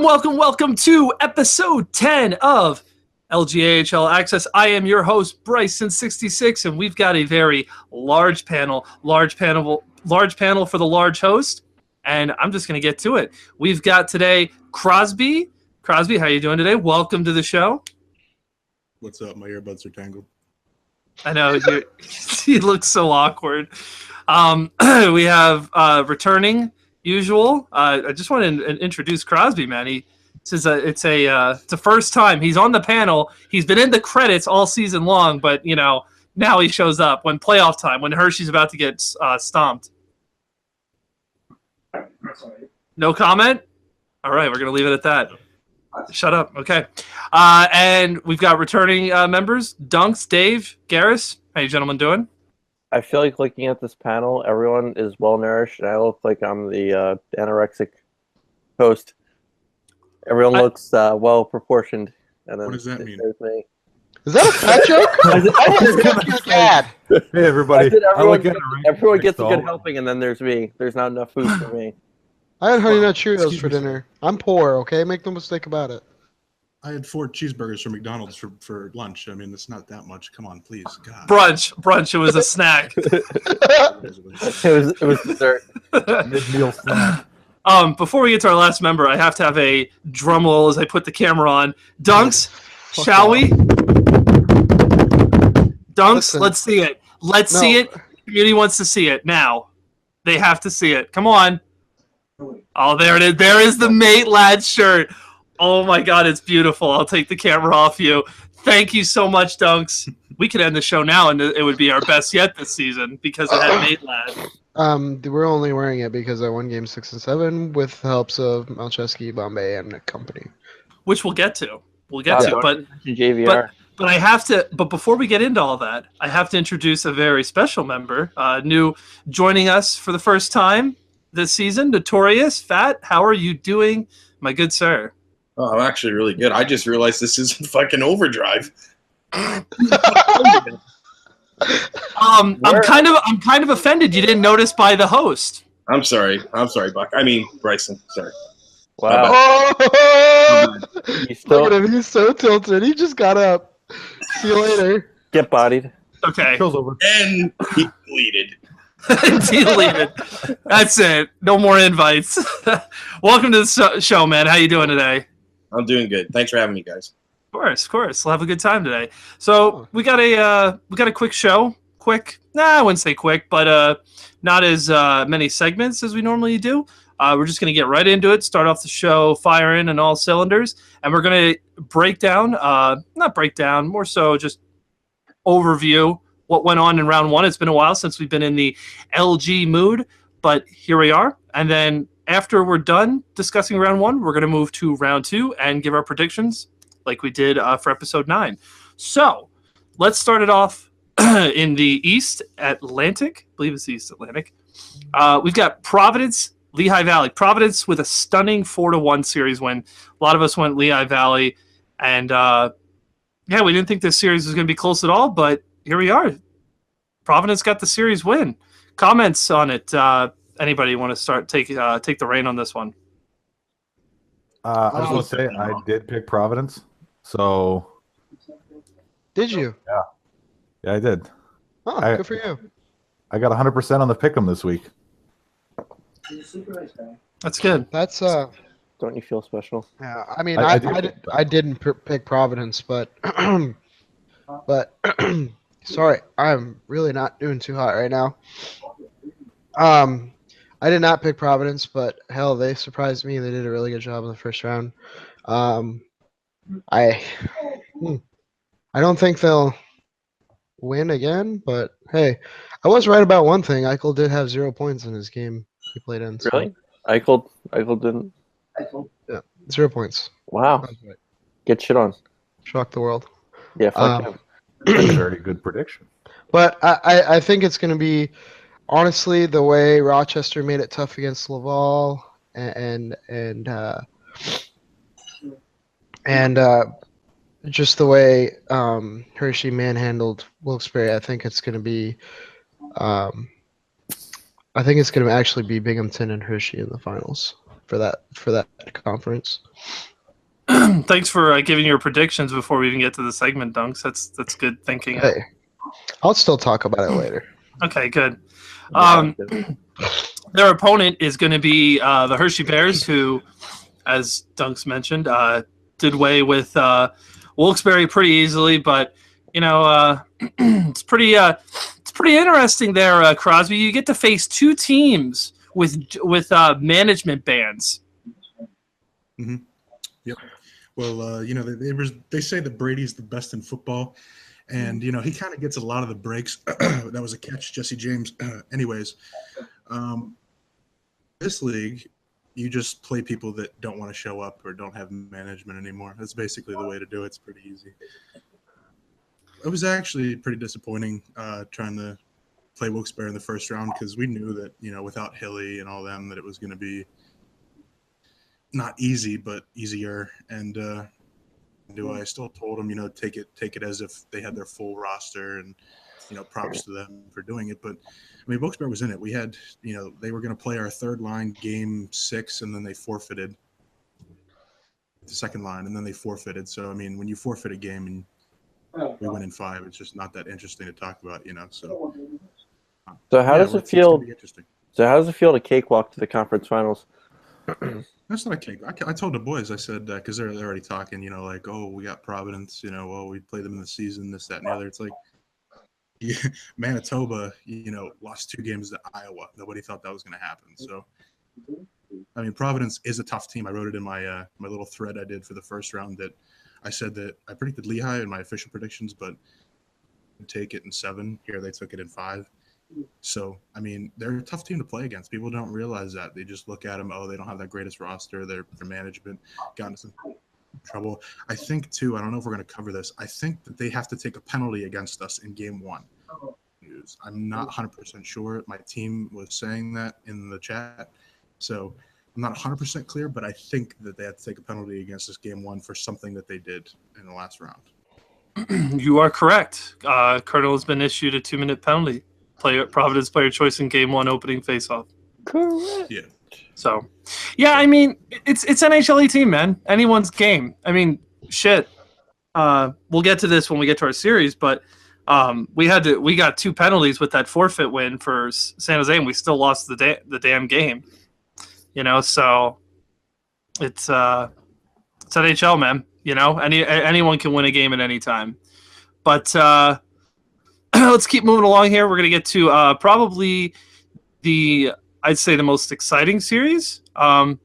Welcome to episode 10 of LGAHL Access. I am your host, Bryson66, and we've got a very large panel for the large host, and I'm just going to get to it. We've got today Crosby. Crosby, how you doing today? Welcome to the show. What's up? My earbuds are tangled. I know, you look so awkward. We have returning usual. I just want to introduce Crosby, man. He says it's a first time he's on the panel. He's been in the credits all season long, but now he shows up when playoff time, when Hershey's about to get stomped. No comment. All right, we're gonna leave it at that. Shut up. Okay. And we've got returning members: Dunks, Dave, Garris. How you gentlemen doing? I feel like looking at this panel, everyone is well nourished, and I look like I'm the anorexic host. Everyone looks well proportioned. And then what does that mean? Me. Is that a fat joke? Hey everybody! Everyone gets a good helping, and then there's me. There's not enough food for me. I had Honey Nut Cheerios for dinner. I'm poor, okay? Make no mistake about it. I had 4 cheeseburgers from McDonald's for lunch. I mean, it's not that much. Come on, please. God. Brunch. It was a snack. it was dessert. Mid-meal snack. Before we get to our last member, I have to have a drum roll as I put the camera on. Dunks, shall we? Dunks, Listen. let's see it. Let's see it. The community wants to see it now. They have to see it. Come on. Oh, there it is. There is the Mate Lad shirt. Oh my God, it's beautiful. I'll take the camera off you. Thank you so much, Dunks. We could end the show now, and it would be our best yet this season because it had Mate Lad. We're only wearing it because I won Game 6 and 7 with the helps of Malcheski, Bombay, and company. Which we'll get to. But JVR. But I have to. But before we get into all that, I have to introduce a very special member, new joining us for the first time this season. Notorious Fat. How are you doing, my good sir? Oh, I'm actually really good. I just realized this isn't fucking Overdrive. I'm kind of offended you didn't notice by the host. I'm sorry, Buck. I mean Bryson. Sorry. Wow. Oh! Look at him. He's so tilted. He just got up. See you later. Get bodied. Okay. Show's over. And he deleted. Deleted. That's it. No more invites. Welcome to the show, man. How you doing today? I'm doing good. Thanks for having me, guys. Of course. We'll have a good time today. So we got a quick show. I wouldn't say quick, but not as many segments as we normally do. We're just going to get right into it, start off the show firing on all cylinders, and we're going to break down, more so just overview what went on in round one. It's been a while since we've been in the LG mood, but here we are. And then after we're done discussing round one, we're going to move to round two and give our predictions like we did for episode 9. So let's start it off in the East Atlantic. I believe it's the East Atlantic. We've got Providence, Lehigh Valley. Providence with a stunning 4-1 series win. A lot of us went Lehigh Valley. And we didn't think this series was going to be close at all, but here we are. Providence got the series win. Comments on it. Anybody want to start take the reign on this one? I just want to say I did pick Providence. So. Did you? Yeah, I did. Oh, good for you. I got 100% on the pick'em this week. That's good. That's Don't you feel special? Yeah, I mean, I didn't pick Providence, but sorry, I'm really not doing too hot right now. I did not pick Providence, but hell, they surprised me. They did a really good job in the first round. I don't think they'll win again, but hey, I was right about one thing. Eichel did have 0 points in his game he played in. So. Really? Eichel didn't? Yeah, 0 points. Wow. Right. Get shit on. Shocked the world. Yeah, fuck him. That's a very good prediction. But I think it's going to be, honestly, the way Rochester made it tough against Laval and just the way Hershey manhandled Wilkes-Barre. I think it's going to be I think it's going to actually be Binghamton and Hershey in the finals. for that conference. Thanks for giving your predictions before we even get to the segment, Dunks. That's good thinking. Hey, I'll still talk about it later. Okay, good. Yeah, Their opponent is going to be the Hershey Bears, who, as Dunks mentioned, did away with Wilkes-Barre pretty easily. But it's pretty interesting there, Crosby. You get to face two teams with management bans. Mm-hmm. Yep. Well, they say that Brady's the best in football, and he kind of gets a lot of the breaks. That was a catch, Jesse James. Anyways, this league, you just play people that don't want to show up or don't have management anymore. That's basically the way to do it. It's pretty easy. It was actually pretty disappointing trying to play Wilkes-Barre in the first round because we knew that without Hilly and all them that it was going to be not easy but easier. And I still told them take it as if they had their full roster, and props to them for doing it. But I mean, Wilkes-Barre was in it. We had they were going to play our third line game 6, and then they forfeited the second line, and then they forfeited. So I mean, when you forfeit a game and we win in 5, it's just not that interesting to talk about, So how does it feel? So how does it feel to cakewalk to the conference finals? That's not a cake. I told the boys, I said, because they're already talking, like, oh, we got Providence, we play them in the season, this, that, and the other. It's like, Manitoba, lost 2 games to Iowa. Nobody thought that was going to happen. So, I mean, Providence is a tough team. I wrote it in my my little thread I did for the first round that I said that I predicted LGAHL in my official predictions, but take it in 7. Here they took it in 5. So, I mean, they're a tough team to play against. People don't realize that. They just look at them, oh, they don't have that greatest roster. Their management got into some trouble. I think, too, I don't know if we're going to cover this. I think that they have to take a penalty against us in game 1. I'm not 100% sure. My team was saying that in the chat. So I'm not 100% clear, but I think that they have to take a penalty against us game 1 for something that they did in the last round. You are correct. Colonel has been issued a 2-minute penalty. Providence player choice in game 1 opening faceoff. Correct. Yeah. So, yeah, I mean, it's NHL team, man. Anyone's game. I mean, shit. We'll get to this when we get to our series, but we got 2 penalties with that forfeit win for San Jose, and we still lost the damn game. So it's NHL, man. Anyone can win a game at any time. But let's keep moving along here. We're going to get to probably I'd say the most exciting series. One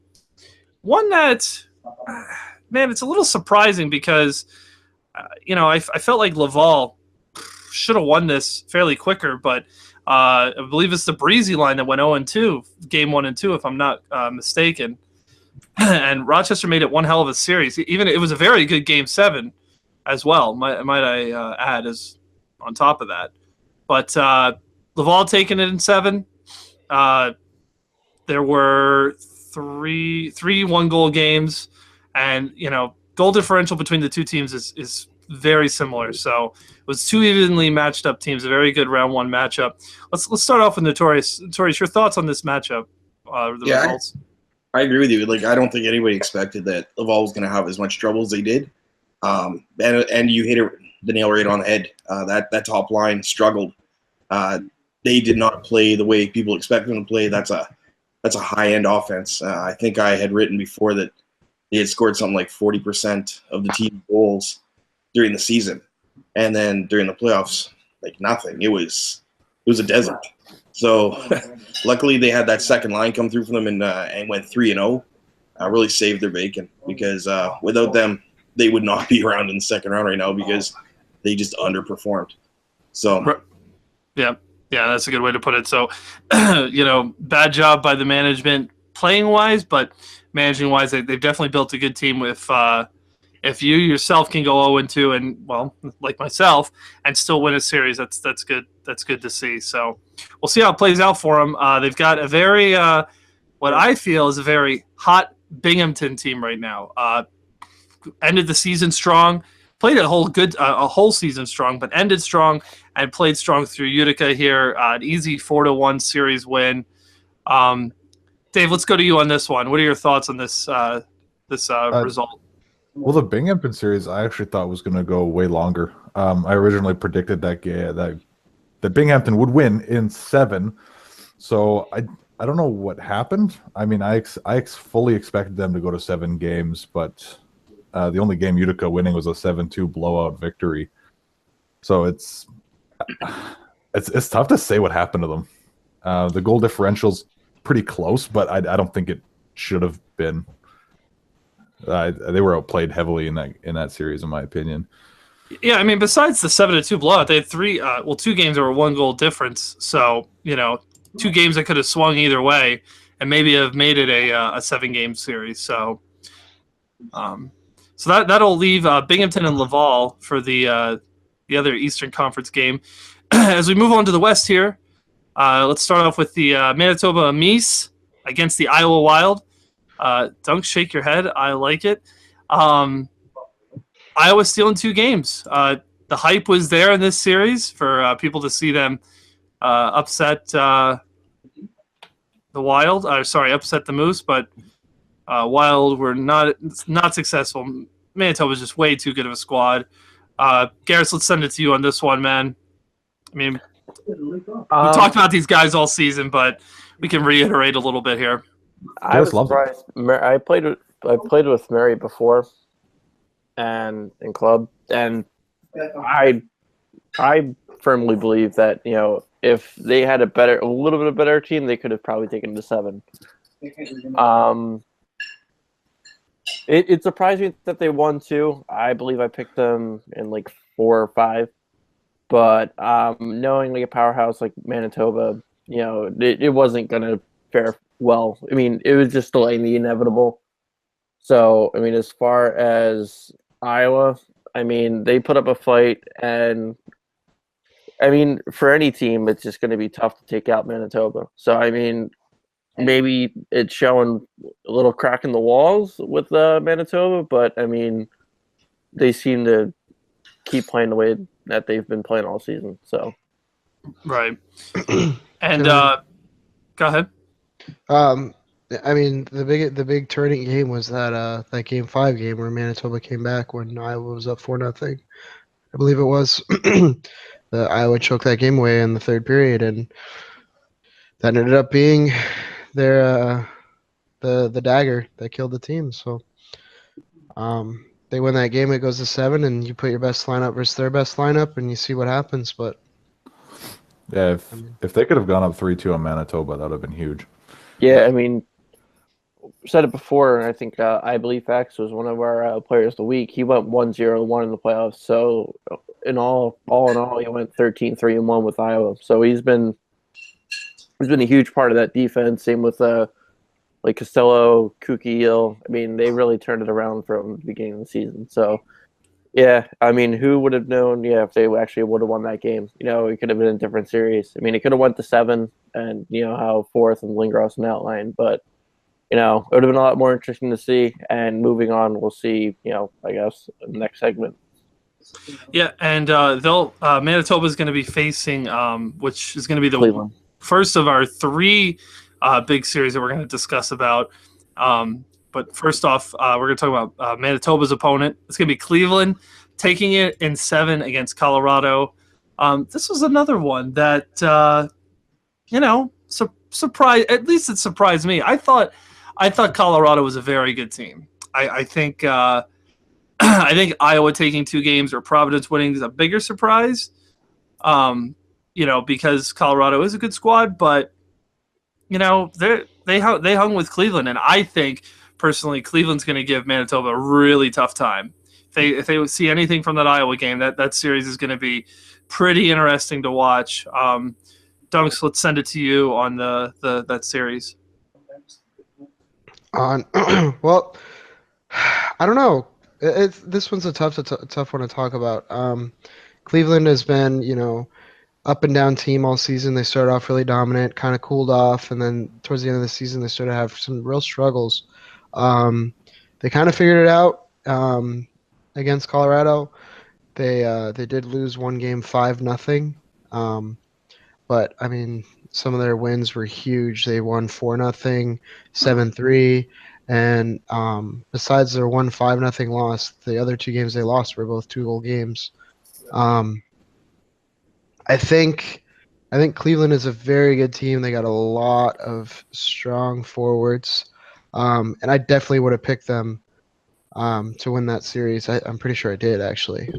that, man, it's a little surprising because, I felt like Laval should have won this fairly quicker, but I believe it's the Breezy line that went 0-2, game 1 and 2, if I'm not mistaken. And Rochester made it one hell of a series. Even it was a very good game 7 as well, might I add, as on top of that. But Laval taking it in 7. There were 3 1-goal games, and goal differential between the two teams is very similar. So it was 2 evenly matched up teams, a very good round 1 matchup. Let's start off with Notorious. Notorious, your thoughts on this matchup? Results. I agree with you. Like, I don't think anybody expected that Laval was going to have as much trouble as they did. And you hit the nail right on the head. That top line struggled. They did not play the way people expect them to play. That's a high-end offense. I think I had written before that they had scored something like 40% of the team goals during the season, and then during the playoffs, like nothing. It was a desert. So luckily they had that second line come through for them and went 3-0. Really saved their bacon because without them, they would not be around in the second round right now because they just underperformed. So, yeah, that's a good way to put it. So, bad job by the management playing wise, but managing wise, they've definitely built a good team. If you yourself can go 0-2 and, well, like myself, and still win a series, that's good. That's good to see. So we'll see how it plays out for them. They've got a very what I feel is a very hot Binghamton team right now. Ended the season strong, played a whole season strong, but ended strong and played strong through Utica here. An easy 4-1 series win. Dan Dave, let's go to you on this one. What are your thoughts on this result? Well, the Binghamton series I actually thought was going to go way longer. I originally predicted that Binghamton would win in 7. So I don't know what happened. I mean, I fully expected them to go to 7 games, but the only game Utica winning was a 7-2 blowout victory. So it's tough to say what happened to them. The goal differential's pretty close, but I don't think it should have been. They were outplayed heavily in that series, in my opinion. Yeah, I mean, besides the 7-2 blowout, they had 2 games that were 1 goal difference. So 2 games that could have swung either way, and maybe have made it a 7-game series. So, that'll leave Binghamton and Laval for the other Eastern Conference game. As we move on to the West here, let's start off with the Manitoba Mies against the Iowa Wild. Don't shake your head. I like it. Iowa stealing 2 games. The hype was there in this series for people to see them upset the Wild. Upset the Moose, but Wild were not successful. Manitoba was just way too good of a squad. Garrett, let's send it to you on this one, man. I mean, we talked about these guys all season, but we can reiterate a little bit here. I was surprised. I played with Mary before, and in club, and I firmly believe that if they had a little bit better team, they could have probably taken it to 7. It surprised me that they won 2. I believe I picked them in like 4 or 5, but knowing like a powerhouse like Manitoba, it wasn't gonna fare well. I mean, it was just delaying the inevitable. So, I mean, as far as Iowa, I mean, they put up a fight, and I mean, for any team, it's just going to be tough to take out Manitoba. So, I mean, maybe it's showing a little crack in the walls with Manitoba, but I mean, they seem to keep playing the way that they've been playing all season. So, right. And go ahead. I mean, the big turning game was that Game 5 game where Manitoba came back when Iowa was up 4-0. I believe it was. The Iowa choked that game away in the 3rd period, and that ended up being their the dagger that killed the team. So they win that game. It goes to 7, and you put your best lineup versus their best lineup, and you see what happens. But yeah, if they could have gone up 3-2 on Manitoba, that would have been huge. Yeah, I mean, said it before, and I think I believe Fax was one of our players of the week. He went 1-0-1 in the playoffs. So in all in all, he went 13-3-1 with Iowa. So he's been a huge part of that defense. Same with like Costello, Kukiel. I mean, they really turned it around from the beginning of the season. So yeah, I mean, who would have known? Yeah, if they actually would have won that game, it could have been a different series. I mean, it could have went to 7, and how 4th and Lindgros an outline, but it would have been a lot more interesting to see. And moving on, we'll see. I guess in the next segment. Yeah, and Manitoba is going to be facing, which is going to be the Cleveland. First of our 3 big series that we're going to discuss about. But first off, we're going to talk about Manitoba's opponent. It's going to be Cleveland taking it in 7 against Colorado. This was another one that, surprised. At least it surprised me. I thought Colorado was a very good team. I think I think Iowa taking 2 games or Providence winning is a bigger surprise. Because Colorado is a good squad, but they hung with Cleveland, and I think personally Cleveland's going to give Manitoba a really tough time. If they see anything from that Iowa game, that series is going to be pretty interesting to watch. Dunks, let's send it to you on that series. Well, I don't know. This one's a tough one to talk about. Cleveland has been, up and down team all season. They started off really dominant, kind of cooled off, and then towards the end of the season, they started to have some real struggles. They kind of figured it out against Colorado. They did lose one game 5-0. But I mean, some of their wins were huge. They won 4-0, 7-3, and besides their 1-5-0 loss, the other two games they lost were both 2-goal games. I think Cleveland is a very good team. They got a lot of strong forwards, and I definitely would have picked them to win that series. I'm pretty sure I did actually.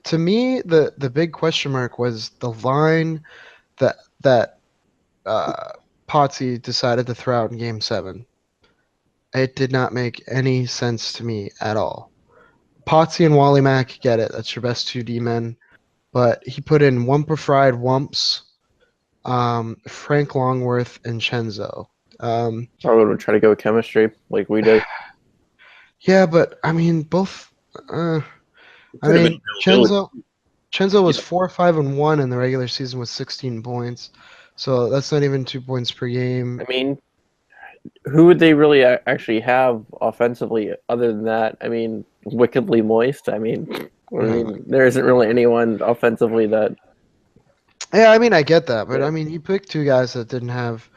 To me, the big question mark was the line that Potsy decided to throw out in Game 7. It did not make any sense to me at all. Potsy and Wally Mack, get it. That's your best 2D men. But he put in Wumper Fried Wumps, Frank Longworth, and Chenzo. I would try to go with chemistry like we did. Yeah, but I mean, both. Chenzo was 4-5-1 in the regular season with 16 points, so that's not even 2 points per game. I mean, who would they really actually have offensively other than that? I mean, Wickedly Moist. I mean, there isn't really anyone offensively that. Yeah, I mean, I get that, but I mean, he picked two guys that didn't have.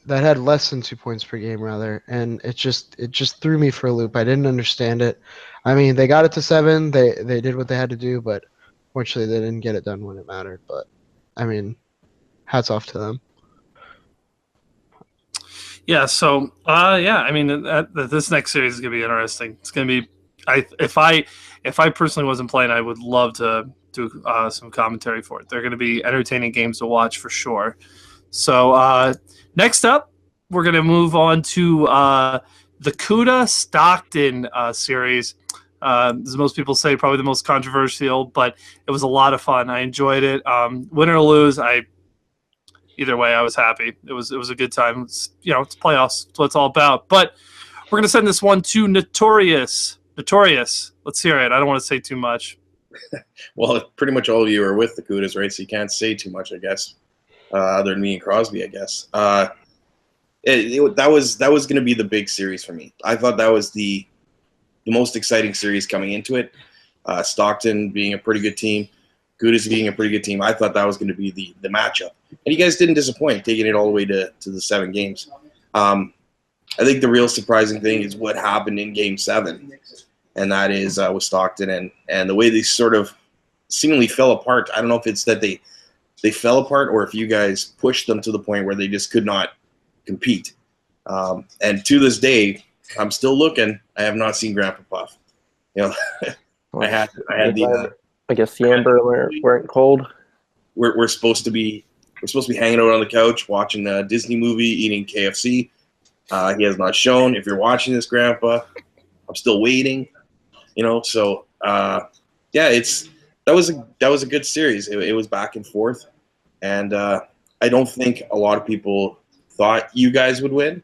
That had less than 2 points per game, rather, and it just threw me for a loop. I didn't understand it. I mean, they got it to 7. They did what they had to do, but fortunately, they didn't get it done when it mattered. But I mean, hats off to them. Yeah. So, I mean, this next series is gonna be interesting. It's gonna be. If I personally wasn't playing, I would love to do some commentary for it. They're gonna be entertaining games to watch for sure. So next up, we're going to move on to the Cuda Stockton series. As most people say, probably the most controversial, but it was a lot of fun. I enjoyed it. Win or lose, either way, I was happy. It was a good time. It's playoffs. That's what it's all about. But we're going to send this one to Notorious. Notorious. Let's hear it. I don't want to say too much. Well, pretty much all of you are with the Cudas, right? So you can't say too much, I guess. Other than me and Crosby, I guess. That was going to be the big series for me. I thought that was the most exciting series coming into it. Stockton being a pretty good team, Cudas being a pretty good team. I thought that was going to be the matchup, and you guys didn't disappoint, taking it all the way to the 7 games. I think the real surprising thing is what happened in Game 7, and that is with Stockton and the way they sort of seemingly fell apart. I don't know if it's that they fell apart, or if you guys pushed them to the point where they just could not compete. And to this day, I'm still looking. I have not seen Grandpa Puff. I had the. I guess the Amber weren't cold. We're supposed to be hanging out on the couch watching a Disney movie, eating KFC. He has not shown. If you're watching this, Grandpa, I'm still waiting. So that was a good series. It was back and forth, and I don't think a lot of people thought you guys would win,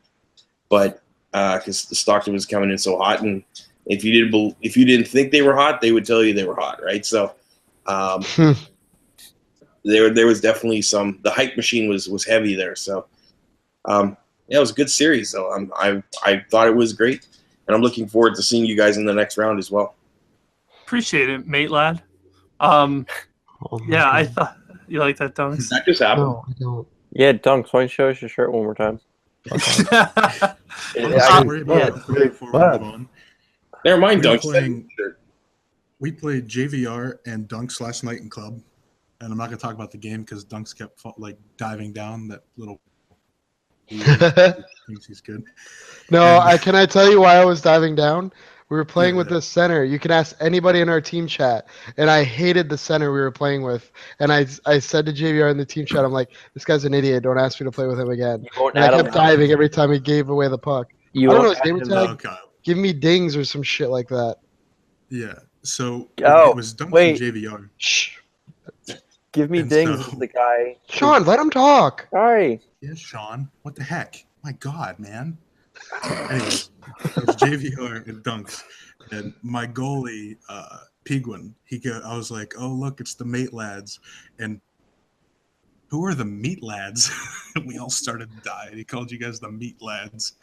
but because the Stockton was coming in so hot, and if you didn't think they were hot, they would tell you they were hot, right? So there was definitely the hype machine was heavy there. So it was a good series. So I thought it was great, and I'm looking forward to seeing you guys in the next round as well. Appreciate it, mate, lad. I thought you like that, Dunks. That just happened. No, I don't. Yeah, Dunks, why don't you show us your shirt one more time? Don't worry about it before we move on. Never mind, Dunks. We played JVR and Dunks last night in club, and I'm not going to talk about the game because Dunks kept diving down that little. He thinks he's good. No, can I tell you why I was diving down? We were playing with this center. You can ask anybody in our team chat, and I hated the center we were playing with. And I said to JVR in the team chat, I'm like, this guy's an idiot. Don't ask me to play with him again. And I kept diving every time he gave away the puck. I don't know his gamer tag. Give me dings or some shit like that. Yeah. So it was Dunks and JVR. Shh. Give me dings is the guy. Sean, let him talk. Sorry. Yeah, Sean. What the heck? My God, man. Anyways, it was JVR and Dunks, and my goalie, Piguin. I was like, "Oh, look, it's the mate lads," and who are the meat lads? We all started to die. He called you guys the meat lads,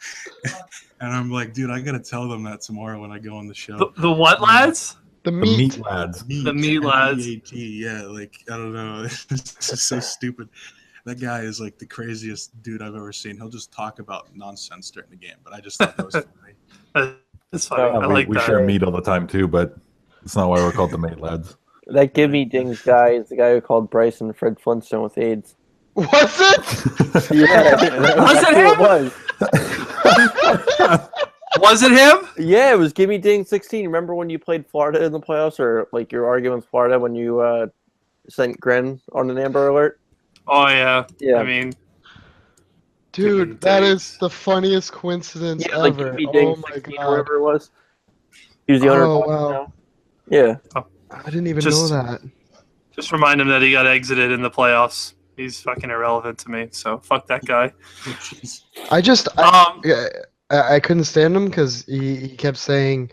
and I'm like, dude, I gotta tell them that tomorrow when I go on the show. The what lads? The The meat. meat lads. The meat lads. MEAT, yeah, like I don't know. It's just so stupid. That guy is like the craziest dude I've ever seen. He'll just talk about nonsense during the game, but I just thought that was funny. That's funny. Yeah, I we like we that. share meat all the time too, but it's not why we're called the meat lads. That Give Me Dings guy is the guy who called Bryson Fred Flintstone with AIDS. Was it? Yeah, Was it him? was. Was it him? Yeah, it was Give Me Ding 16. Remember when you played Florida in the playoffs, or like your argument with Florida when you sent Gren on an Amber Alert? Oh yeah. Yeah. I mean, Dude, that is the funniest coincidence Yeah, like ever. Give Me Ding Oh my 16 or god. whatever it was. He was the owner. Oh, of wow. now. Yeah. I didn't even Just- know that. just remind him that he got exited in the playoffs. He's fucking irrelevant to me. So fuck that guy. I couldn't stand him because he kept saying,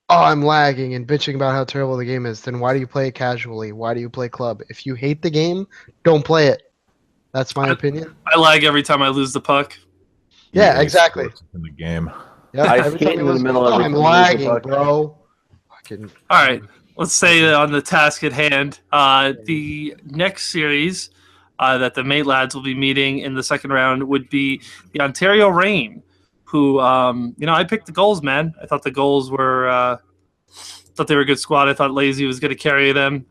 "Oh, I'm lagging," and bitching about how terrible the game is. Then why do you play it casually? Why do you play club? If you hate the game, don't play it. That's my opinion. I lag every time I lose the puck. Yeah, EA exactly. Sports in the game. Yeah, I every skate time he in the was, middle "Oh, every I'm time he loses lagging, the puck." bro. Fucking. All right. Let's say on the task at hand, the next series that the Mate Lads will be meeting in the second round would be the Ontario Reign, who, I picked the goals, man. I thought the goals were, thought they were a good squad. I thought Lazy was going to carry them.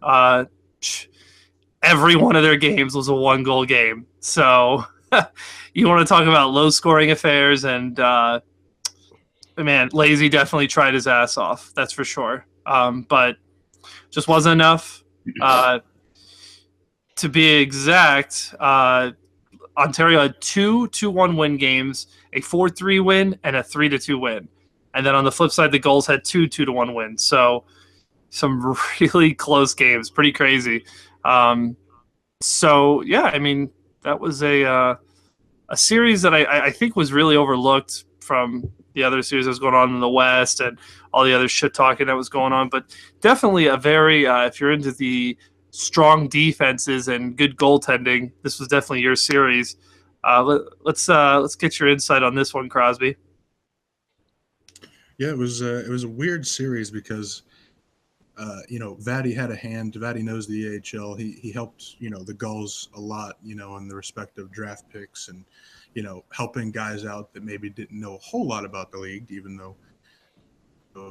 Every one of their games was a 1-goal game. So you want to talk about low-scoring affairs, and, man, Lazy definitely tried his ass off. That's for sure. But just wasn't enough. To be exact, Ontario had 2-1 win games, a 4-3 win, and a 3-2 win. And then on the flip side, the goals had 2-1 wins. So some really close games, pretty crazy. So yeah, I mean, that was a series that I think was really overlooked from the other series that was going on in the West and all the other shit talking that was going on. But definitely a very, if you're into the strong defenses and good goaltending, this was definitely your series. Let's get your insight on this one, Crosby. Yeah, it was a weird series because Vadi had a hand. Vadi knows the AHL. He helped the Gulls a lot in the respective draft picks and helping guys out that maybe didn't know a whole lot about the league, even though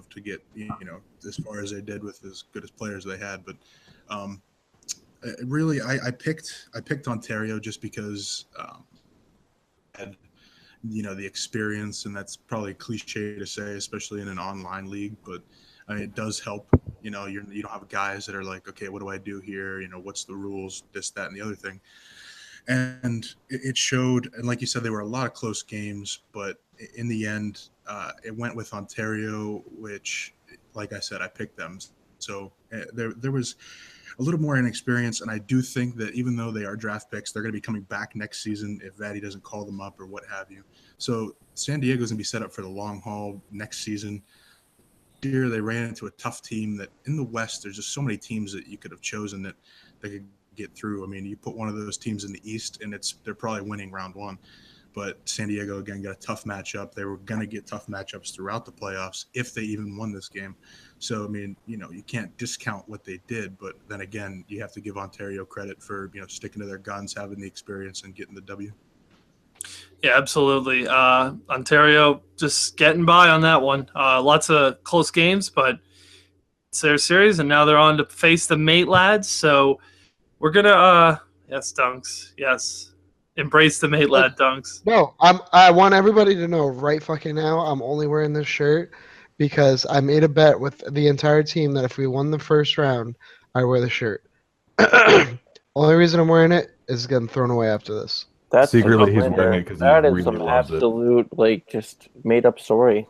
to get as far as they did with as good as players they had. But really, I picked Ontario just because had the experience, and that's probably cliche to say, especially in an online league, but I mean, it does help. You don't have guys that are like, okay, what do I do here? What's the rules? This, that, and the other thing. And it showed, and like you said, there were a lot of close games, but in the end, it went with Ontario, which, like I said, I picked them. So there was a little more inexperience, and I do think that even though they are draft picks, they're going to be coming back next season if Vadi doesn't call them up or what have you. So San Diego's going to be set up for the long haul next season. Here they ran into a tough team that in the West, there's just so many teams that you could have chosen that they could get through. I mean, you put one of those teams in the East, and they're probably winning round one. But San Diego, again, got a tough matchup. They were going to get tough matchups throughout the playoffs if they even won this game. So, I mean, you can't discount what they did. But then again, you have to give Ontario credit for, sticking to their guns, having the experience, and getting the W. Yeah, absolutely. Ontario just getting by on that one. Lots of close games, but it's their series, and now they're on to face the Mate Lads. So we're going to, yes, Dunks, yes. Embrace the Mate Lad, Dunks. No, I want everybody to know right fucking now, I'm only wearing this shirt because I made a bet with the entire team that if we won the first round, I wear the shirt. Only reason I'm wearing it is getting thrown away after this. That's Secretly, he's wearing it because he that is really some loves it. absolute just made up story.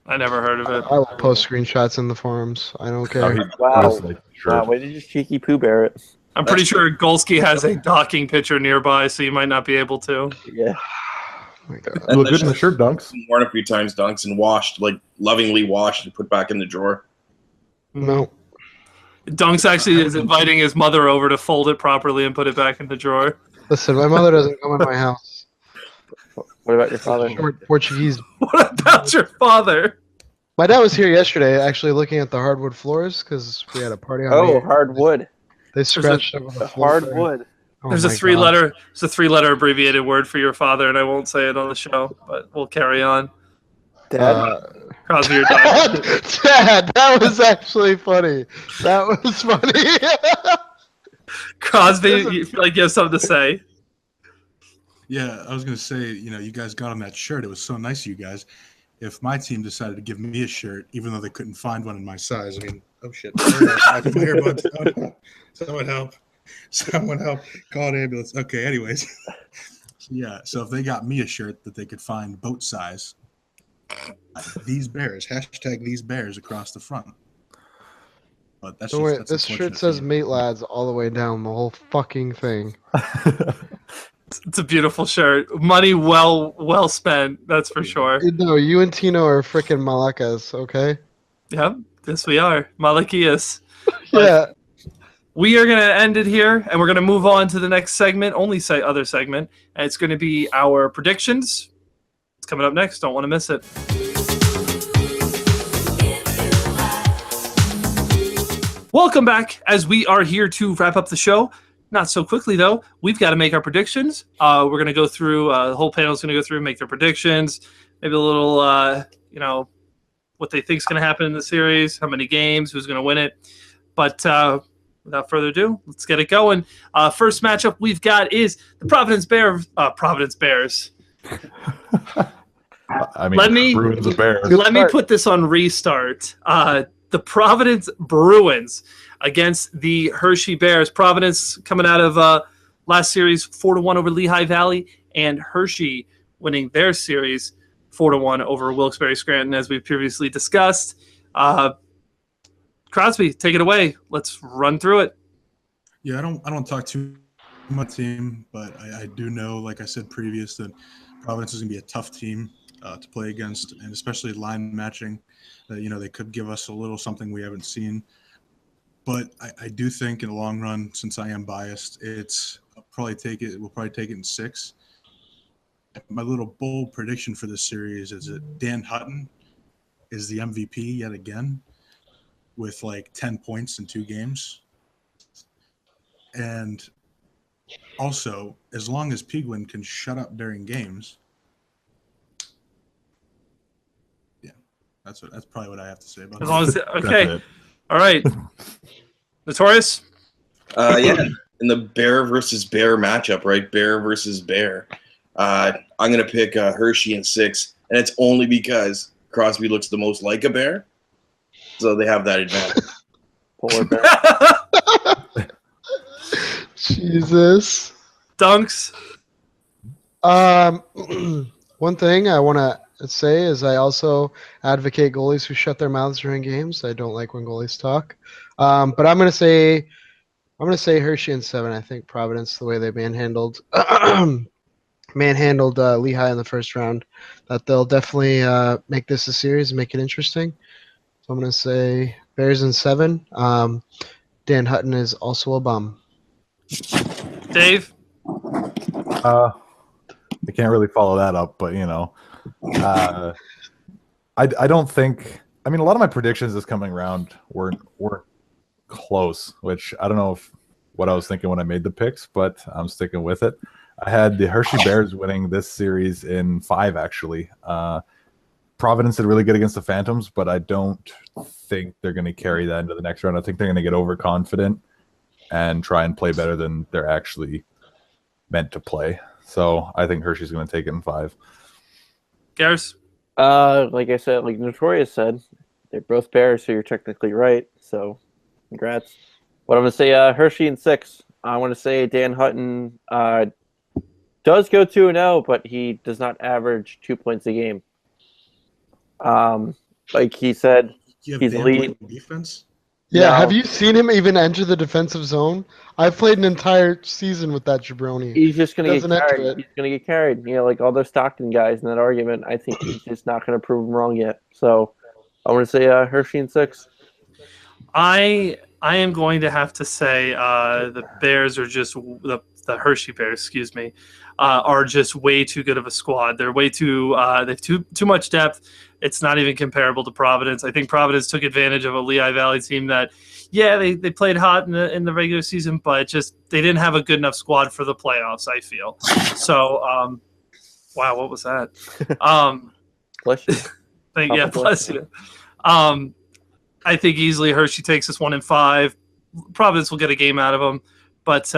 I never heard of it. I will post screenshots in the forums. I don't care. Oh, he Wow. does like the shirt. Wow, way to just cheeky Pooh Bear it. I'm pretty sure Golski has a docking picture nearby, so you might not be able to. Yeah. Oh my God. You look good in the shirt, Dunks. Worn a few times, Dunks, and washed, like lovingly washed and put back in the drawer. No. Dunks actually is inviting his mother over to fold it properly and put it back in the drawer. Listen, my mother doesn't come in my house. What about your father? Short Portuguese. What about your father? My dad was here yesterday, actually looking at the hardwood floors because we had a party on. Oh, New Year's. hardwood. They scratched over the floor. Hardwood. Oh There's a my three-letter abbreviated word for your father, and I won't say it on the show, but we'll carry on. Dad. Crosby, you're done. Dad, that was actually funny. That was funny. Crosby, you feel like you have something to say? Yeah, I was gonna say, you guys got on that shirt. It was so nice of you guys. If my team decided to give me a shirt, even though they couldn't find one in my size, oh shit! I did my earbuds. Someone help! Call an ambulance. Okay. Anyways, yeah. So if they got me a shirt that they could find boat size, these bears #these bears across the front. But that's Don't worry, that's this shirt says "Mate Lads" all the way down the whole fucking thing. It's a beautiful shirt. Money well spent, that's for sure. No, you and Tino are freaking malakas, okay? Yep, yes we are. Malakias. Yeah. We are going to end it here, and we're going to move on to the next segment, other segment, and it's going to be our predictions. It's coming up next. Don't want to miss it. Welcome back, as we are here to wrap up the show. Not so quickly, though. We've got to make our predictions. We're going to go through, the whole panel is going to go through and make their predictions. Maybe a little, what they think is going to happen in the series, how many games, who's going to win it. But without further ado, let's get it going. First matchup we've got is the Providence Bears. Bruins of Bears. Let me put this on restart. The Providence Bruins against the Hershey Bears. Providence coming out of last series 4-1 over Lehigh Valley, and Hershey winning their series 4-1 over Wilkes-Barre Scranton, as we previously discussed. Crosby, take it away. Let's run through it. Yeah, I don't talk too much team, but I do know, like I said previous, that Providence is going to be a tough team to play against, and especially line matching. They could give us a little something we haven't seen. But I do think in the long run, since I am biased, we'll probably take it in 6. My little bold prediction for this series is that Dan Hutton is the MVP yet again, with like 10 points in 2 games. And also, as long as Piguin can shut up during games, yeah, that's probably what I have to say about As long as Okay. All right. Notorious? Yeah, in the Bear versus Bear matchup, right? Bear versus Bear. I'm going to pick Hershey in 6, and it's only because Crosby looks the most like a bear, so they have that advantage. Polar bear. Jesus. Dunks? One thing I want to say is I also advocate goalies who shut their mouths during games. I don't like when goalies talk. But I'm gonna say Hershey in 7. I think Providence, the way they manhandled Lehigh in the first round, that they'll definitely make this a series and make it interesting. So I'm gonna say Bears in 7. Dan Hutton is also a bum. Dave? I can't really follow that up, but I don't think. I mean, a lot of my predictions this coming round weren't close, which I don't know what I was thinking when I made the picks, but I'm sticking with it. I had the Hershey Bears winning this series in 5, actually. Providence did really good against the Phantoms, but I don't think they're going to carry that into the next round. I think they're going to get overconfident and try and play better than they're actually meant to play. So I think Hershey's going to take it in 5. Garris? Like I said, like Notorious said, they're both Bears, so you're technically right. So congrats. But I'm going to say Hershey in 6. I want to say Dan Hutton does go 2-0, but he does not average 2 points a game. Like he said, he's elite. Defense. Yeah, No. have you seen him even enter the defensive zone? I've played an entire season with that jabroni. He's just going to get Doesn't enter carried. it. He's going to get carried. Like all those Stockton guys in that argument, I think he's just not going to prove them wrong yet. So I want to say Hershey in 6. I am going to have to say the Bears are just the Hershey Bears, excuse me, are just way too good of a squad. They're way too they've too much depth. It's not even comparable to Providence. I think Providence took advantage of a Lehigh Valley team that, they played hot in the regular season, but just they didn't have a good enough squad for the playoffs, I feel. So, wow, what was that? Bless you. Bless you. I think easily Hershey takes this 1-5. Providence will get a game out of them, but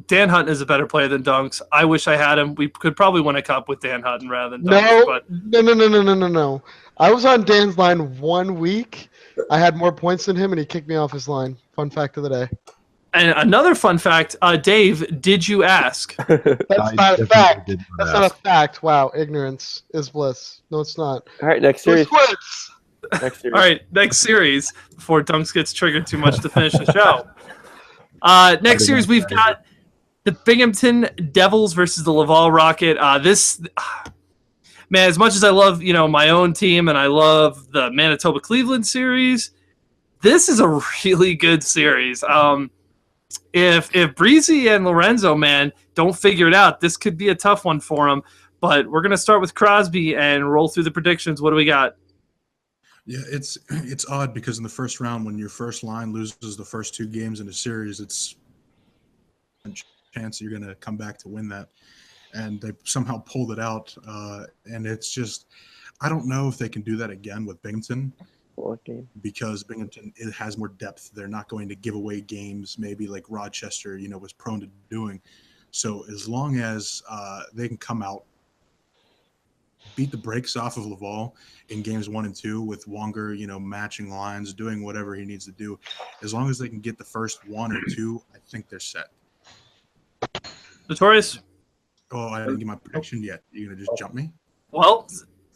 Dan Hutton is a better player than Dunks. I wish I had him. We could probably win a cup with Dan Hutton rather than Dunks. No. I was on Dan's line 1 week. I had more points than him, and he kicked me off his line. Fun fact of the day. And another fun fact, Dave, did you ask? That's not a fact. That's not a fact. Wow, ignorance is bliss. No, it's not. All right, next series. All right, next series before Dunks gets triggered too much to finish the show. Next series, we've got the Binghamton Devils versus the Laval Rocket. Man, as much as I love, my own team and I love the Manitoba-Cleveland series, this is a really good series. If Breezy and Lorenzo, man, don't figure it out, this could be a tough one for them. But we're going to start with Crosby and roll through the predictions. What do we got? Yeah, it's odd because in the first round, when your first line loses the first 2 games in a series, it's a chance you're going to come back to win that. And they somehow pulled it out. And it's just, I don't know if they can do that again with Binghamton. Because Binghamton, it has more depth. They're not going to give away games, maybe like Rochester, was prone to doing. So as long as they can come out, beat the brakes off of Laval in games 1 and 2 with Wonger, matching lines, doing whatever he needs to do. As long as they can get the first 1 or 2, I think they're set. Notorious? Oh, I didn't get my prediction yet. You're going to just jump me? Well,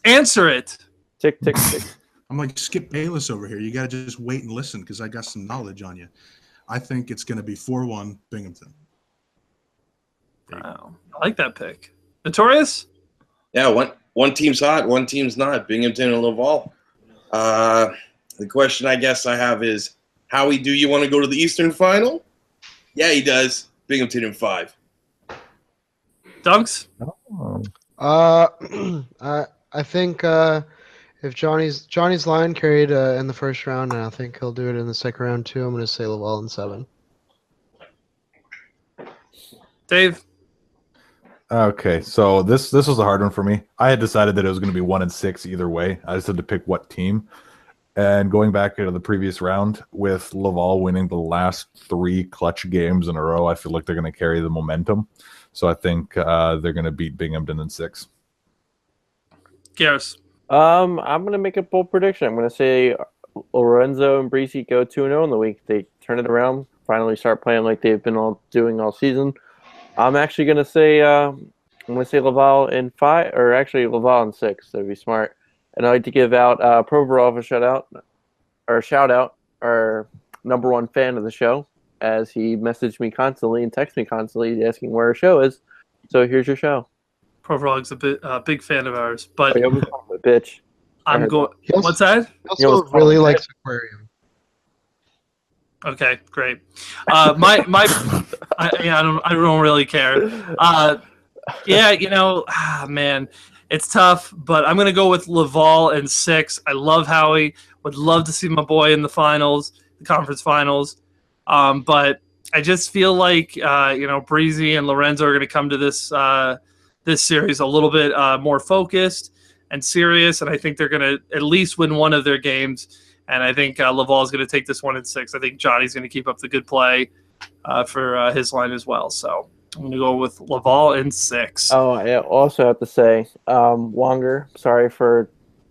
answer it. Tick, tick, tick. I'm like Skip Bayless over here. You got to just wait and listen because I got some knowledge on you. I think it's going to be 4-1 Binghamton. Wow. I like that pick. Notorious? Yeah, one team's hot, one team's not. Binghamton and Laval. The question I guess I have is, Howie, do you want to go to the Eastern Final? Yeah, he does. Binghamton in 5. Dunks? I think if Johnny's line carried in the first round, and I think he'll do it in the second round too, I'm going to say Laval in 7. Dave? Okay, so this was a hard one for me. I had decided that it was going to be 1-6 either way. I just had to pick what team. And going back into the previous round, with Laval winning the last 3 clutch games in a row, I feel like they're going to carry the momentum. So I think they're going to beat Binghamton in 6. Garris? I'm going to make a bold prediction. I'm going to say Lorenzo and Breezy go 2-0 in the week. They turn it around, finally start playing like they've been doing all season. I'm actually going to say Laval in 5, or actually Laval in 6. That'd be smart. And I'd like to give out Provorov a shout out, our number 1 fan of the show, as he messaged me constantly and texts me constantly asking where our show is. So here's your show. Provorov's a big fan of ours, but bitch. I'm going. What's that? He also really likes aquarium. Okay, great. I don't really care. Man, it's tough, but I'm gonna go with Laval in 6. I love Howie. Would love to see my boy in the finals, the conference finals. But I just feel like Breezy and Lorenzo are gonna come to this series a little bit more focused and serious, and I think they're gonna at least win one of their games. And I think Laval is going to take this 1 in 6. I think Johnny's going to keep up the good play for his line as well. So I'm going to go with Laval in 6. Oh, I also have to say, Wonger, sorry for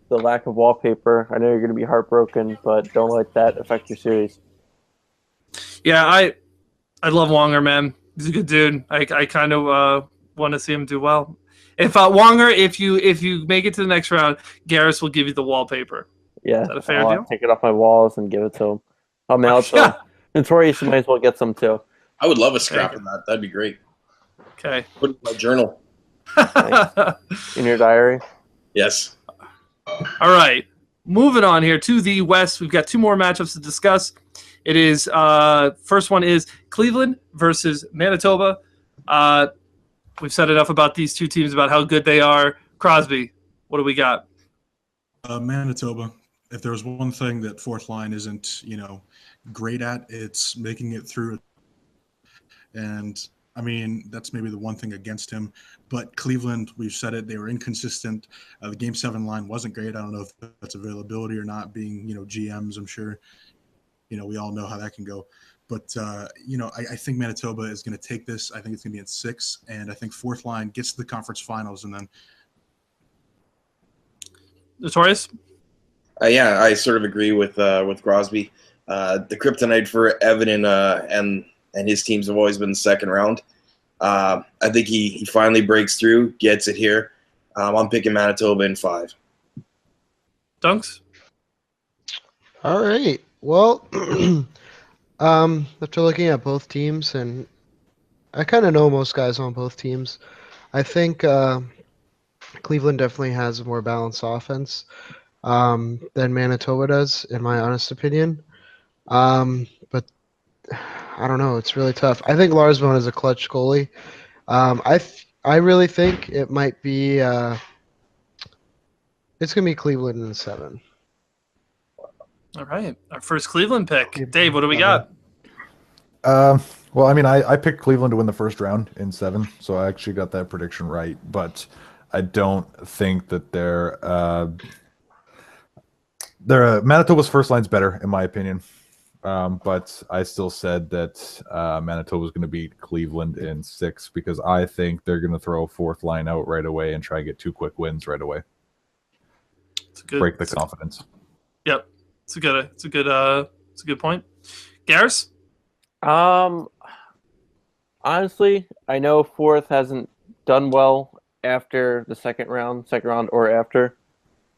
the lack of wallpaper. I know you're going to be heartbroken, but don't let that affect your series. Yeah, I love Wonger, man. He's a good dude. I kind of want to see him do well. If Wonger, if you make it to the next round, Garris will give you the wallpaper. Yeah, is that a fair deal? Take it off my walls and give it to him. I'll mail it to him. Notorious, you might as well get some too. I would love a scrap of that. That'd be great. Okay. Put it in my journal. In your diary? Yes. All right. Moving on here to the West. We've got 2 more matchups to discuss. It is first one is Cleveland versus Manitoba. we've said enough about these two teams, about how good they are. Crosby, what do we got? Manitoba. If there's one thing that fourth line isn't, great at, it's making it through. And I mean, that's maybe the one thing against him. But Cleveland, we've said it, they were inconsistent. The Game 7 line wasn't great. I don't know if that's availability or not, being, GMs, I'm sure. We all know how that can go. But, I think Manitoba is going to take this. I think it's going to be in 6. And I think fourth line gets to the conference finals. And then Notorious? Yeah, I sort of agree with Crosby. The kryptonite for Evan and his teams have always been the second round. I think he finally breaks through, gets it here. I'm picking Manitoba in 5. Dunks? All right. Well, after looking at both teams, and I kind of know most guys on both teams, I think Cleveland definitely has a more balanced offense than Manitoba does, in my honest opinion. But I don't know. It's really tough. I think Larsson is a clutch goalie. I really think it might be it's gonna be Cleveland in 7. All right. Our first Cleveland pick. Dave, what do we got? Well, I mean, I picked Cleveland to win the first round in 7, so I actually got that prediction right. But I don't think that they're Manitoba's first line's better, in my opinion. But I still said that Manitoba was going to beat Cleveland in 6 because I think they're going to throw fourth line out right away and try and get 2 quick wins right away. Break the confidence. Yep, it's a good point. Garris? Honestly, I know fourth hasn't done well after the second round or after.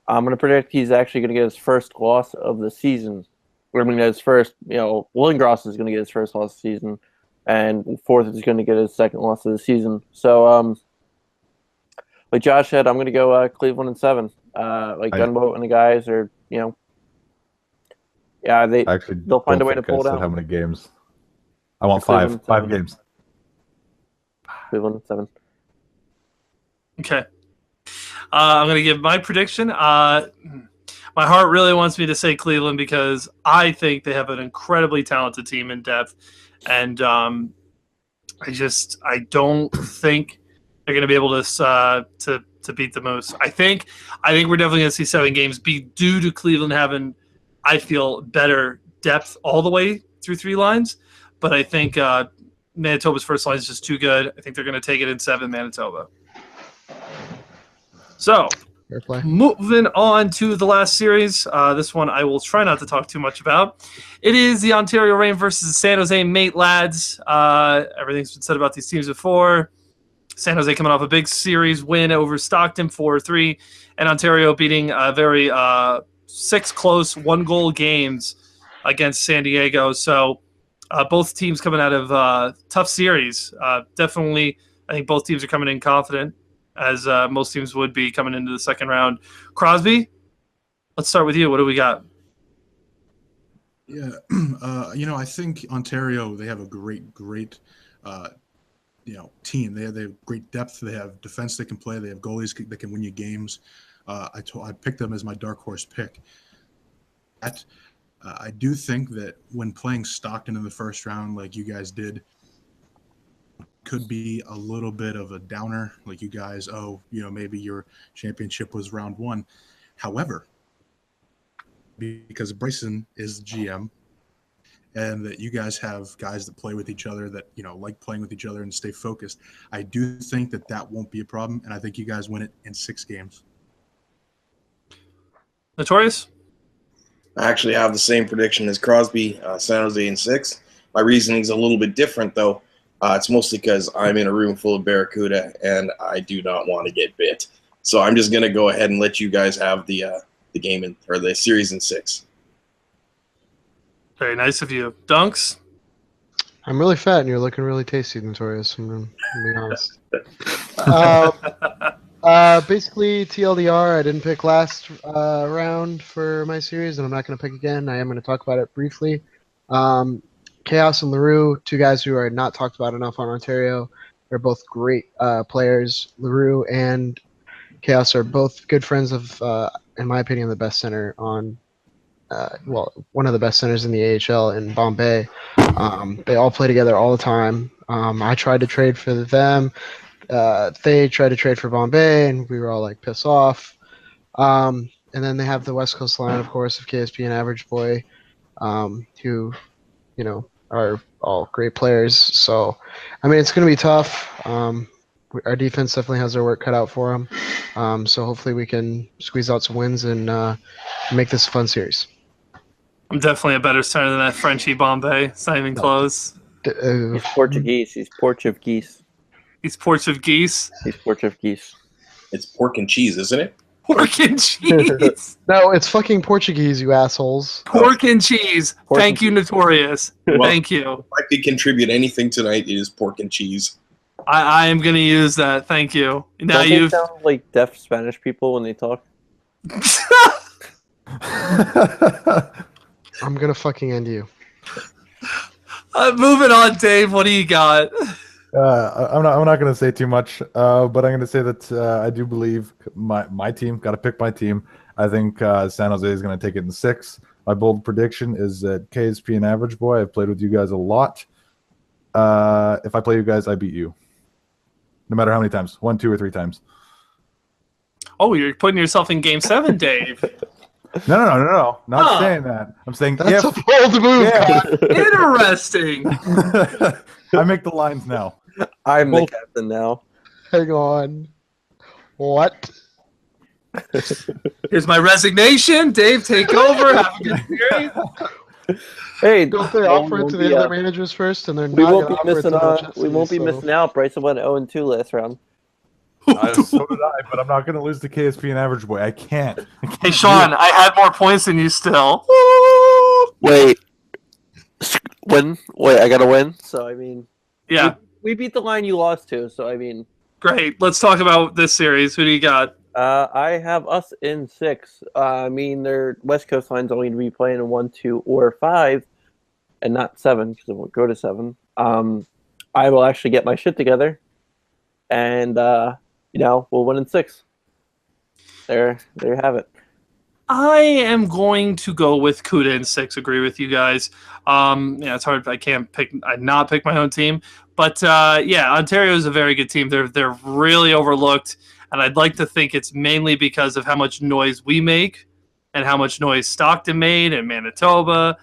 I'm going to predict he's actually going to get his first loss of the season. I mean, his first, Lindgren is going to get his first loss of the season, and fourth is going to get his second loss of the season. So, like Josh said, I'm going to go Cleveland in 7. Gunboat and the guys are, they'll find a way to pull it out. How many games? I want 5. 5 games. Cleveland in 7. Okay. I'm going to give my prediction. My heart really wants me to say Cleveland because I think they have an incredibly talented team in depth, and I don't think they're going to be able to beat the Moose. I think we're definitely going to see 7 games be due to Cleveland having, I feel, better depth all the way through 3 lines, but I think Manitoba's first line is just too good. I think they're going to take it in 7, Manitoba. So, moving on to the last series. This one I will try not to talk too much about. It is the Ontario Reign versus the San Jose Mate Lads. Everything's been said about these teams before. San Jose coming off a big series win over Stockton 4-3, and Ontario beating a very 6 close 1-goal games against San Diego. So both teams coming out of tough series. Definitely, I think both teams are coming in confident, as most teams would be coming into the second round. Crosby, let's start with you. What do we got? Yeah, I think Ontario, they have a great team. They have great depth. They have defense they can play. They have goalies that can win you games. I picked them as my dark horse pick. I do think that when playing Stockton in the first round, like you guys did, could be a little bit of a downer. Like you guys, maybe your championship was round 1. However, because Bryson is GM, and that you guys have guys that play with each other that, like playing with each other and stay focused, I do think that won't be a problem, and I think you guys win it in 6 games. Notorious? I actually have the same prediction as Crosby, San Jose in 6. My reasoning's a little bit different, though. It's mostly because I'm in a room full of Barracuda, and I do not want to get bit. So I'm just going to go ahead and let you guys have the game or the series in 6. Very nice of you. Dunks? I'm really fat, and you're looking really tasty, Notorious. I'm going to be honest. Basically, TLDR, I didn't pick last round for my series, and I'm not going to pick again. I am going to talk about it briefly. Chaos and LaRue, 2 guys who are not talked about enough on Ontario. They're both great players. LaRue and Chaos are both good friends of, in my opinion, the best center on, one of the best centers in the AHL in Bombay. They all play together all the time. I tried to trade for them. They tried to trade for Bombay, and we were all like pissed off. And then they have the West Coast line, of course, of KSP and Average Boy, who, are all great players. So, I mean, it's going to be tough. Our defense definitely has their work cut out for them. So hopefully we can squeeze out some wins and make this a fun series. I'm definitely a better center than that Frenchie Bombay. It's not even close. He's Portuguese. He's Portuguese. He's Portuguese. He's Portuguese. It's pork and cheese, isn't it? Pork and cheese. No, it's fucking Portuguese, you assholes. Pork and cheese. Pork Thank and you, Notorious. Well, Thank you. If I could contribute anything tonight, it is pork and cheese. I am going to use that. Thank you. Now Don't they you've. sound like deaf Spanish people when they talk? I'm gonna fucking end you. Moving on, Dave. What do you got? I'm not going to say too much, but I'm going to say that I do believe my team. Got to pick my team. I think San Jose is going to take it in 6. My bold prediction is that KSP and Average Boy. I've played with you guys a lot. If I play you guys, I beat you. No matter how many times, 1, 2, or 3 times. Oh, you're putting yourself in Game 7, Dave. No. Not saying that. I'm saying That's a bold move. Yeah. Interesting. I make the lines now. I'm the captain now. Hang on. What? Here's my resignation. Dave, take over. Have a good series. Hey, Don't they offer it to the other managers first, and they're we not won't gonna be offer it to missing. the Jets, We won't be so- missing out. Bryson went 0-2 last round. So did I, but I'm not going to lose to KSP and Average Boy. I can't. Hey, Sean, I had more points than you still. Wait, I gotta win. So I mean, Yeah, we beat the line you lost to. So I mean, great. Let's talk about this series. Who do you got? I have us in 6. I mean, their West Coast line's only to be playing in 1, 2, or 5, and not 7 because it won't go to 7. I will actually get my shit together, and we'll win in 6. There you have it. I am going to go with Kuda in 6. Agree with you guys. It's hard. I can't not pick my own team. But Ontario is a very good team. They're really overlooked, and I'd like to think it's mainly because of how much noise we make and how much noise Stockton made and Manitoba.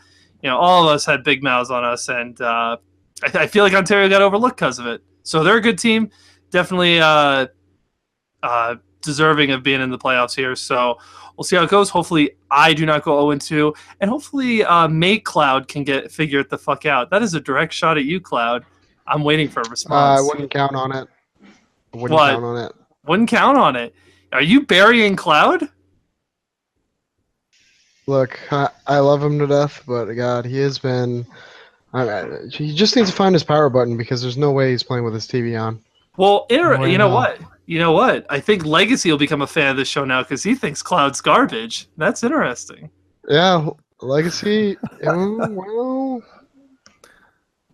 All of us had big mouths on us, and I feel like Ontario got overlooked because of it. So they're a good team. Definitely deserving of being in the playoffs here. So we'll see how it goes. Hopefully I do not go 0-2. And hopefully Make Cloud can figure it the fuck out. That is a direct shot at you, Cloud. I'm waiting for a response. I wouldn't count on it. What? Wouldn't count on it. Are you burying Cloud? Look, I love him to death, but God, he has been. He just needs to find his power button because there's no way he's playing with his TV on. Well, you know what? You know what? I think Legacy will become a fan of this show now because he thinks Cloud's garbage. That's interesting. Yeah, Legacy. Well.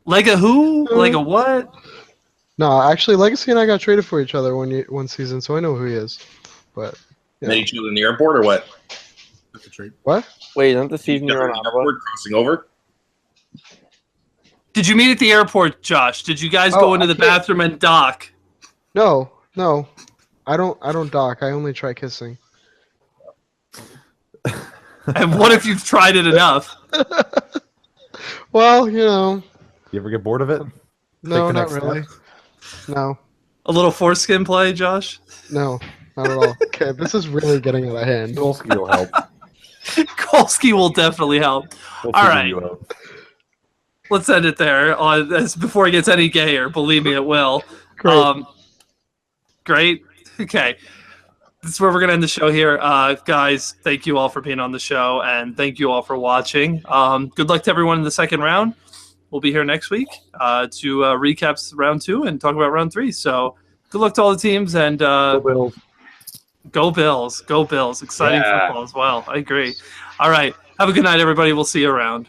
Lega who? Lega what? No, actually, Legacy and I got traded for each other one season, so I know who he is. But Met each other in the airport or what? That's a trade. what? Wait, isn't the season Each other you're in on the Ottawa? airport, crossing over. Did you meet at the airport, Josh? Did you guys go into the bathroom and dock? No. I don't dock. I only try kissing. And what if you've tried it enough? Well, You ever get bored of it? no, the not next really. No, A little foreskin play, Josh? not at all. Okay, this is really getting out of hand. Dolsky will help. Kolsky will definitely help. We'll All figure right. you out. Let's end it there. Before it gets any gayer, believe me, it will. Great. Great. Okay. This is where we're going to end the show here. Guys, thank you all for being on the show, and thank you all for watching. Good luck to everyone in the second round. We'll be here next week to recap round 2 and talk about round 3. So good luck to all the teams, and Go Bills. Go Bills. Go Bills. Exciting football as well. I agree. All right. Have a good night, everybody. We'll see you around.